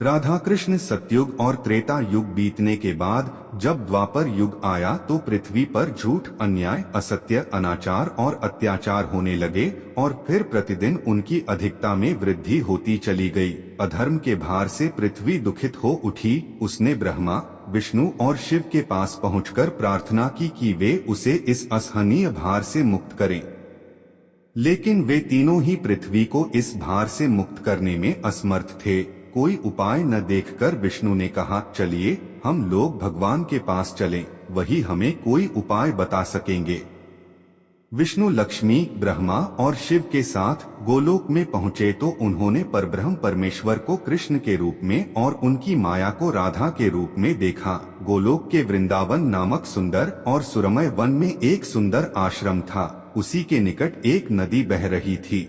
राधा कृष्ण सतयुग और त्रेता युग बीतने के बाद जब द्वापर युग आया तो पृथ्वी पर झूठ, अन्याय, असत्य, अनाचार और अत्याचार होने लगे और फिर प्रतिदिन उनकी अधिकता में वृद्धि होती चली गई। अधर्म के भार से पृथ्वी दुखित हो उठी। उसने ब्रह्मा, विष्णु और शिव के पास पहुंचकर प्रार्थना की कि वे उसे इस असहनीय भार से मुक्त करें, लेकिन वे तीनों ही पृथ्वी को इस भार से मुक्त करने में असमर्थ थे। कोई उपाय न देखकर विष्णु ने कहा, चलिए हम लोग भगवान के पास चलें, वही हमें कोई उपाय बता सकेंगे। विष्णु लक्ष्मी, ब्रह्मा और शिव के साथ गोलोक में पहुंचे तो उन्होंने परब्रह्म परमेश्वर को कृष्ण के रूप में और उनकी माया को राधा के रूप में देखा। गोलोक के वृंदावन नामक सुंदर और सुरमय वन में एक सुंदर आश्रम था। उसी के निकट एक नदी बह रही थी।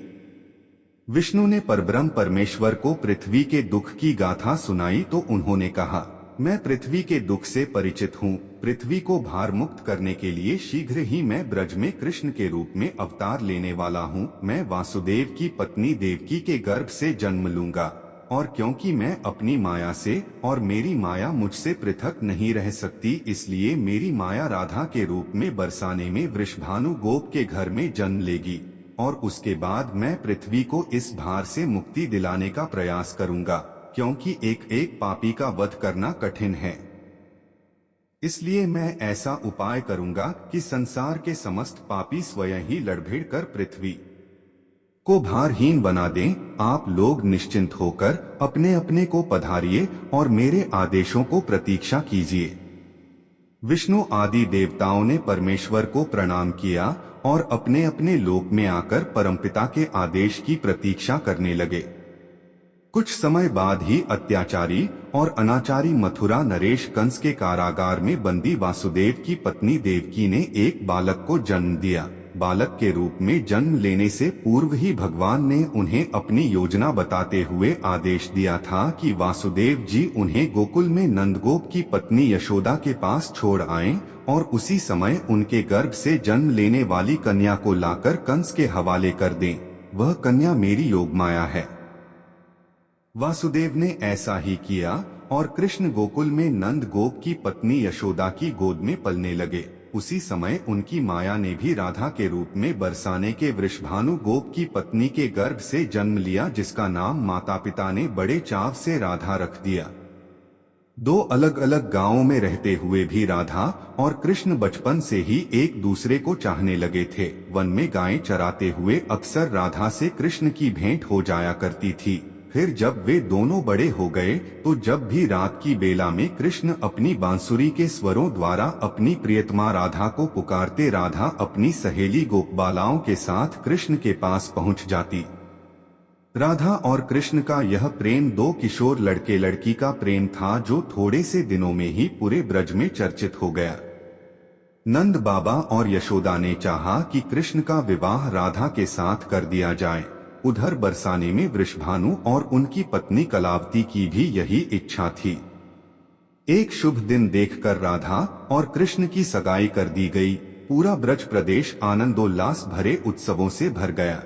विष्णु ने परब्रह्म परमेश्वर को पृथ्वी के दुख की गाथा सुनाई तो उन्होंने कहा, मैं पृथ्वी के दुख से परिचित हूँ। पृथ्वी को भार मुक्त करने के लिए शीघ्र ही मैं ब्रज में कृष्ण के रूप में अवतार लेने वाला हूँ। मैं वासुदेव की पत्नी देवकी के गर्भ से जन्म लूंगा और क्योंकि मैं अपनी माया से और मेरी माया मुझसे पृथक नहीं रह सकती, इसलिए मेरी माया राधा के रूप में बरसाने में वृषभानु गोप के घर में जन्म लेगी और उसके बाद मैं पृथ्वी को इस भार से मुक्ति दिलाने का प्रयास करूंगा, क्योंकि एक एक पापी का वध करना कठिन है। इसलिए मैं ऐसा उपाय करूंगा कि संसार के समस्त पापी स्वयं ही लड़भिड़ कर पृथ्वी को भारहीन बना दें। आप लोग निश्चिंत होकर अपने अपने को पधारिए और मेरे आदेशों को प्रतीक्षा कीजिए। विष्णु आदि देवताओं ने परमेश्वर को प्रणाम किया और अपने अपने लोक में आकर परमपिता के आदेश की प्रतीक्षा करने लगे। कुछ समय बाद ही अत्याचारी और अनाचारी मथुरा नरेश कंस के कारागार में बंदी वासुदेव की पत्नी देवकी ने एक बालक को जन्म दिया। बालक के रूप में जन्म लेने से पूर्व ही भगवान ने उन्हें अपनी योजना बताते हुए आदेश दिया था कि वासुदेव जी उन्हें गोकुल में नंदगोप की पत्नी यशोदा के पास छोड़ आएं और उसी समय उनके गर्भ से जन्म लेने वाली कन्या को लाकर कंस के हवाले कर दें। वह कन्या मेरी योगमाया है। वासुदेव ने ऐसा ही किया और कृष्ण गोकुल में नंद गोप की पत्नी यशोदा की गोद में पलने लगे। उसी समय उनकी माया ने भी राधा के रूप में बरसाने के वृषभानु गोप की पत्नी के गर्भ से जन्म लिया, जिसका नाम माता पिता ने बड़े चाव से राधा रख दिया। दो अलग अलग गांवों में रहते हुए भी राधा और कृष्ण बचपन से ही एक दूसरे को चाहने लगे थे। वन में गायें चराते हुए अक्सर राधा से कृष्ण की भेंट हो जाया करती थी। फिर जब वे दोनों बड़े हो गए तो जब भी रात की बेला में कृष्ण अपनी बांसुरी के स्वरों द्वारा अपनी प्रियतमा राधा को पुकारते, राधा अपनी सहेली गोपबालाओं के साथ कृष्ण के पास पहुंच जाती। राधा और कृष्ण का यह प्रेम दो किशोर लड़के लड़की का प्रेम था, जो थोड़े से दिनों में ही पूरे ब्रज में चर्चित हो गया। नंद बाबा और यशोदा ने चाहा कि कृष्ण का विवाह राधा के साथ कर दिया जाए। उधर बरसाने में वृषभानु और उनकी पत्नी कलावती की भी यही इच्छा थी। एक शुभ दिन देखकर राधा और कृष्ण की सगाई कर दी गई। पूरा ब्रज प्रदेश आनंदोल्लास भरे उत्सवों से भर गया,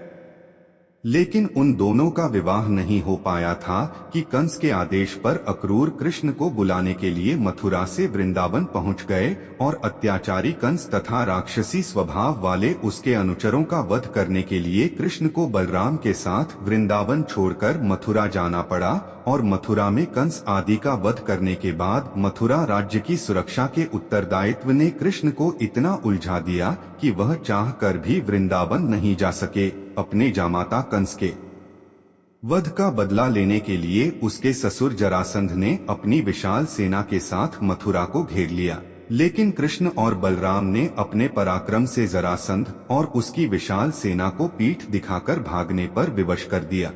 लेकिन उन दोनों का विवाह नहीं हो पाया था कि कंस के आदेश पर अक्रूर कृष्ण को बुलाने के लिए मथुरा से वृंदावन पहुंच गए और अत्याचारी कंस तथा राक्षसी स्वभाव वाले उसके अनुचरों का वध करने के लिए कृष्ण को बलराम के साथ वृंदावन छोड़कर मथुरा जाना पड़ा। और मथुरा में कंस आदि का वध करने के बाद मथुरा राज्य की सुरक्षा के उत्तरदायित्व ने कृष्ण को इतना उलझा दिया कि वह चाहकर भी वृंदावन नहीं जा सके। अपने जामाता कंस के वध का बदला लेने के लिए उसके ससुर जरासंध ने अपनी विशाल सेना के साथ मथुरा को घेर लिया, लेकिन कृष्ण और बलराम ने अपने पराक्रम से जरासंध और उसकी विशाल सेना को पीठ दिखाकर भागने पर विवश कर दिया।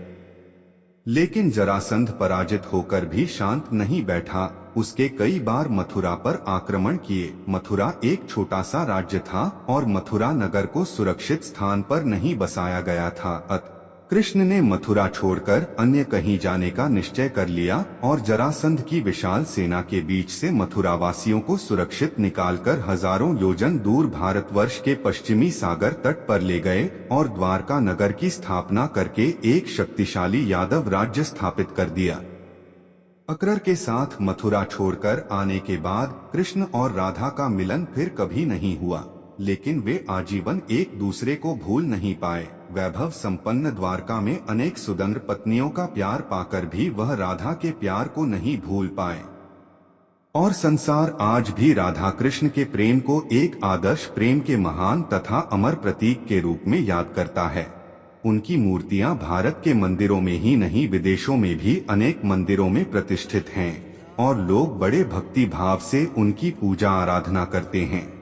लेकिन जरासंध पराजित होकर भी शांत नहीं बैठा। उसके कई बार मथुरा पर आक्रमण किए। मथुरा एक छोटा सा राज्य था और मथुरा नगर को सुरक्षित स्थान पर नहीं बसाया गया था। कृष्ण ने मथुरा छोड़कर अन्य कहीं जाने का निश्चय कर लिया और जरासंध की विशाल सेना के बीच से मथुरा वासियों को सुरक्षित निकालकर हजारों योजन दूर भारतवर्ष के पश्चिमी सागर तट पर ले गए और द्वारका नगर की स्थापना करके एक शक्तिशाली यादव राज्य स्थापित कर दिया। अकरर के साथ मथुरा छोड़कर आने के बाद कृष्ण और राधा का मिलन फिर कभी नहीं हुआ, लेकिन वे आजीवन एक दूसरे को भूल नहीं पाए। वैभव संपन्न द्वारका में अनेक सुंदर पत्नियों का प्यार पाकर भी वह राधा के प्यार को नहीं भूल पाए और संसार आज भी राधा कृष्ण के प्रेम को एक आदर्श प्रेम के महान तथा अमर प्रतीक के रूप में याद करता है। उनकी मूर्तियां भारत के मंदिरों में ही नहीं विदेशों में भी अनेक मंदिरों में प्रतिष्ठित हैं और लोग बड़े भक्ति भाव से उनकी पूजा आराधना करते हैं।